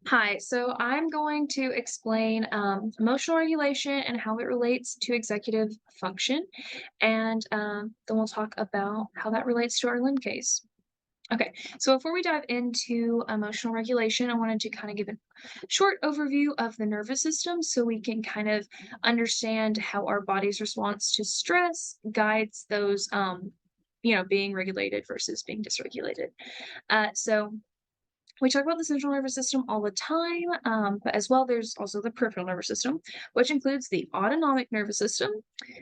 Hi, so I'm going to explain emotional regulation and how it relates to executive function, and then we'll talk about how that relates to our limb case. Okay, so before we dive into emotional regulation, I wanted to kind of give a short overview of the nervous system so we can kind of understand how our body's response to stress guides those, being regulated versus being dysregulated. So we talk about the central nervous system all the time, but as well, there's also the peripheral nervous system, which includes the autonomic nervous system,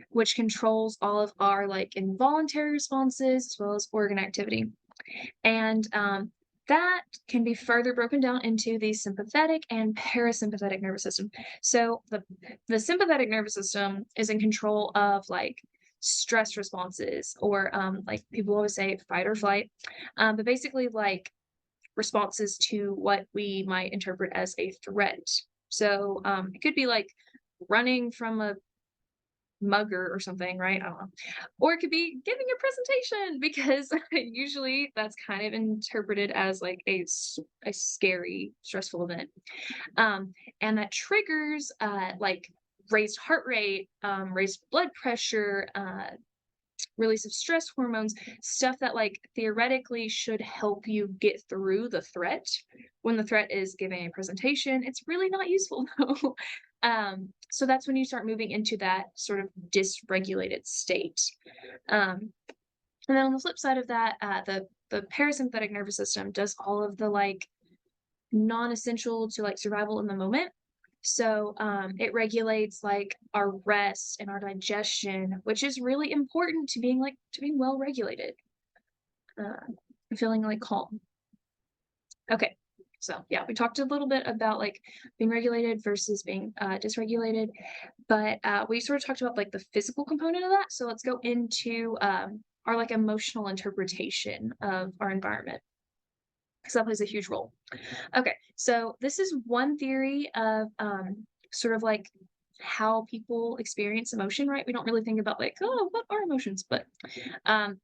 which controls all of our like involuntary responses as well as organ activity. And that can be further broken down into the sympathetic and parasympathetic nervous system. So the sympathetic nervous system is in control of like stress responses, or like people always say fight or flight, but basically like responses to what we might interpret as a threat. So it could be like running from a mugger or something, right? I don't know. Or it could be giving a presentation because usually that's kind of interpreted as like a scary, stressful event. And that triggers like raised heart rate, raised blood pressure, release of stress hormones, stuff that like theoretically should help you get through the threat. When the threat is giving a presentation, it's really not useful though. So that's when you start moving into that sort of dysregulated state. Um, and then on the flip side of that, the parasympathetic nervous system does all of the like non-essential to like survival in the moment. So it regulates like our rest and our digestion, which is really important to being well regulated, feeling like calm. Okay, so yeah, we talked a little bit about like being regulated versus being dysregulated, but we sort of talked about like the physical component of that. So let's go into our like emotional interpretation of our environment because that plays a huge role. Okay, so this is one theory of sort of like how people experience emotion, right? We don't really think about like, oh, what are emotions? But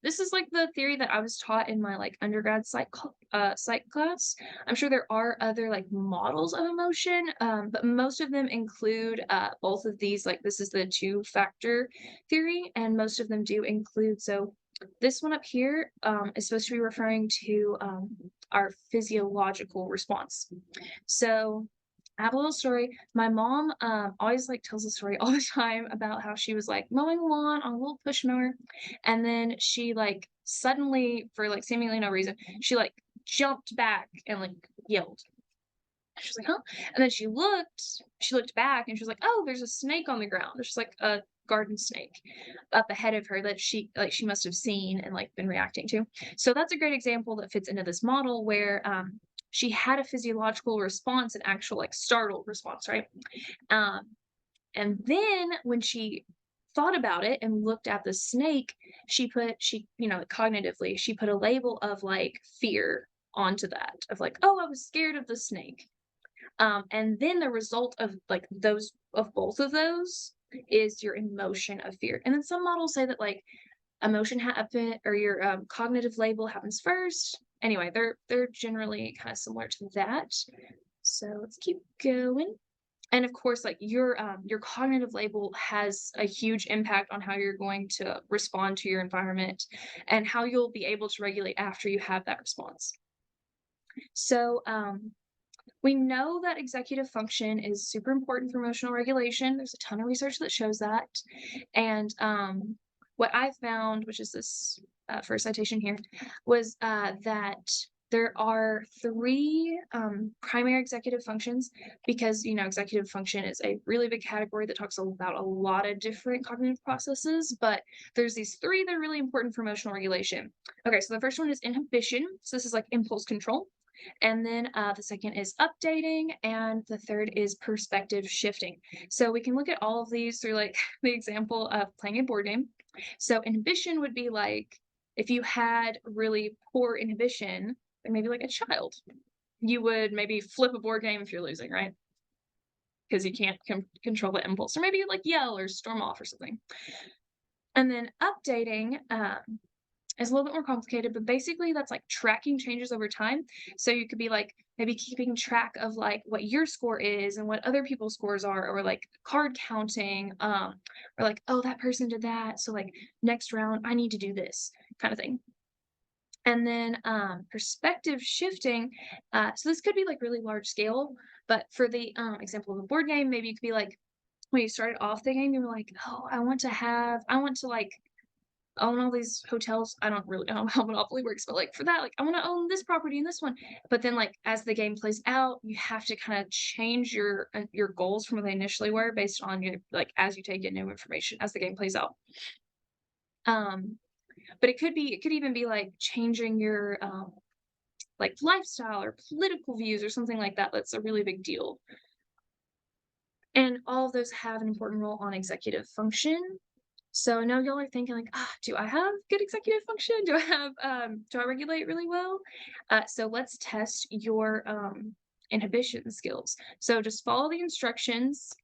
this is like the theory that I was taught in my like undergrad psych class. I'm sure there are other like models of emotion, but most of them include both of these. Like this is the two-factor theory, and most of them do include. So this one up here is supposed to be referring to our physiological response. So I have a little story. My mom always like tells a story all the time about how she was like mowing the lawn on a little push mower, and then she like suddenly, for like seemingly no reason, she like jumped back and like yelled. She was like, "Huh?" And then she looked back and she was like, "Oh, there's a snake on the ground." There's like a garden snake up ahead of her that she must have seen and like been reacting to. So that's a great example that fits into this model where she had a physiological response, an actual like startled response, right? Um, and then when she thought about it and looked at the snake, cognitively, she put a label of like fear onto that, of like, oh, I was scared of the snake. And then the result of like those of both of those is your emotion of fear. And then some models say that like emotion happen or your cognitive label happens first. Anyway, they're generally kind of similar to that. So let's keep going. And of course, like your cognitive label has a huge impact on how you're going to respond to your environment and how you'll be able to regulate after you have that response. So we know that executive function is super important for emotional regulation. There's a ton of research that shows that. And what I found, which is this first citation here, was that there are three primary executive functions because, executive function is a really big category that talks about a lot of different cognitive processes, but there's these three that are really important for emotional regulation. Okay, so the first one is inhibition. So this is like impulse control. And then the second is updating, and the third is perspective shifting. So we can look at all of these through like the example of playing a board game. So inhibition would be like if you had really poor inhibition, like maybe like a child, you would maybe flip a board game if you're losing, right? Because you can't control the impulse, or maybe you like yell or storm off or something. And then updating. It's a little bit more complicated, but basically that's like tracking changes over time. So you could be like maybe keeping track of like what your score is and what other people's scores are, or like card counting, or like, oh, that person did that. So like next round, I need to do this kind of thing. And then perspective shifting. So this could be like really large scale, but for the example of a board game, maybe you could be like, when you started off the game, you were like, oh, I want to like own all these hotels. I don't really know how Monopoly works, but, like, for that, like, I wanna own this property and this one. But then, like, as the game plays out, you have to kinda change your goals from what they initially were based on your like, as you take in new information as the game plays out. Um, but it could even be, like, changing your, like, lifestyle or political views or something like that that's a really big deal. And all of those have an important role on executive function. So I know y'all are thinking like, ah, do I have good executive function? Do I regulate really well? So let's test your inhibition skills. So just follow the instructions.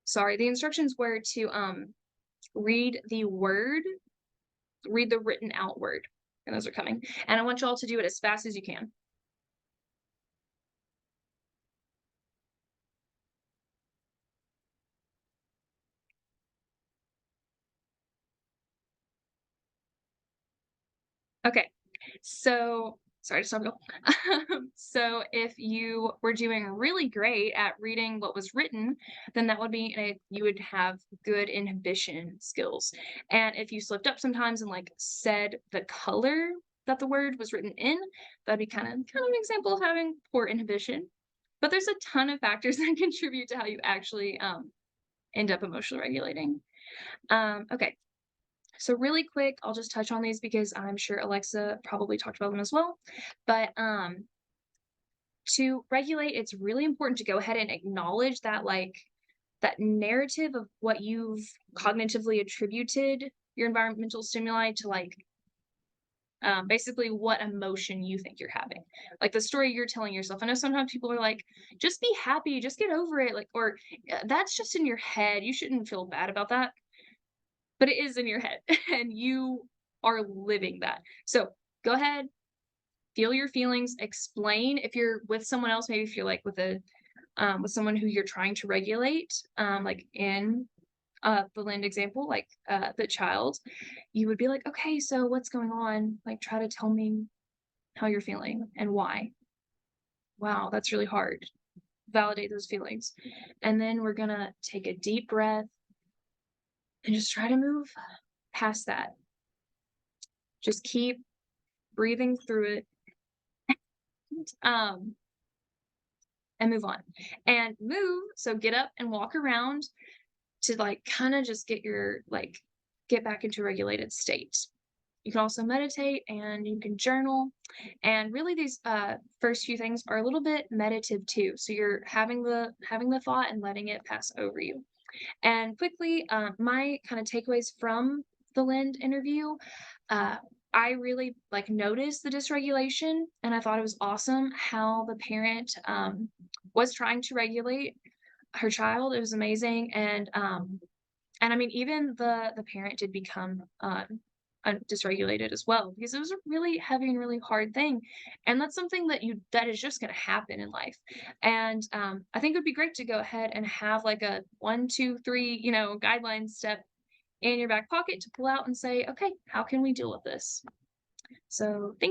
Sorry, the instructions were to read the word, read the written out word. And those are coming. And I want y'all to do it as fast as you can. Okay. So sorry to stop you. So if you were doing really great at reading what was written, then that would be you would have good inhibition skills. And if you slipped up sometimes and like said the color that the word was written in, that'd be kind of an example of having poor inhibition. But there's a ton of factors that contribute to how you actually end up emotionally regulating. Okay, so really quick, I'll just touch on these because I'm sure Alexa probably talked about them as well. But to regulate, it's really important to go ahead and acknowledge that like that narrative of what you've cognitively attributed your environmental stimuli to like basically what emotion you think you're having, like the story you're telling yourself. I know sometimes people are like, just be happy, just get over it, like, or that's just in your head, you shouldn't feel bad about that, but it is in your head and you are living that. So go ahead, feel your feelings, explain if you're with someone else, maybe if you're like with someone who you're trying to regulate, like in the land example, like the child, you would be like, okay, so what's going on? Like, try to tell me how you're feeling and why. Wow, that's really hard. Validate those feelings. And then we're gonna take a deep breath and just try to move past that. Just keep breathing through it. Um, and move on. And move, so get up and walk around to like kind of just get back into a regulated state. You can also meditate and you can journal. And really these first few things are a little bit meditative too. So you're having the thought and letting it pass over you. And quickly, my kind of takeaways from the Lind interview, uh, I really like noticed the dysregulation, and I thought it was awesome how the parent was trying to regulate her child. It was amazing, and I mean, even the parent did become dysregulated as well because it was a really heavy and really hard thing, and that's something that is just going to happen in life. And I think it would be great to go ahead and have like a 1, 2, 3, guideline step in your back pocket to pull out and say, okay, how can we deal with this? So thank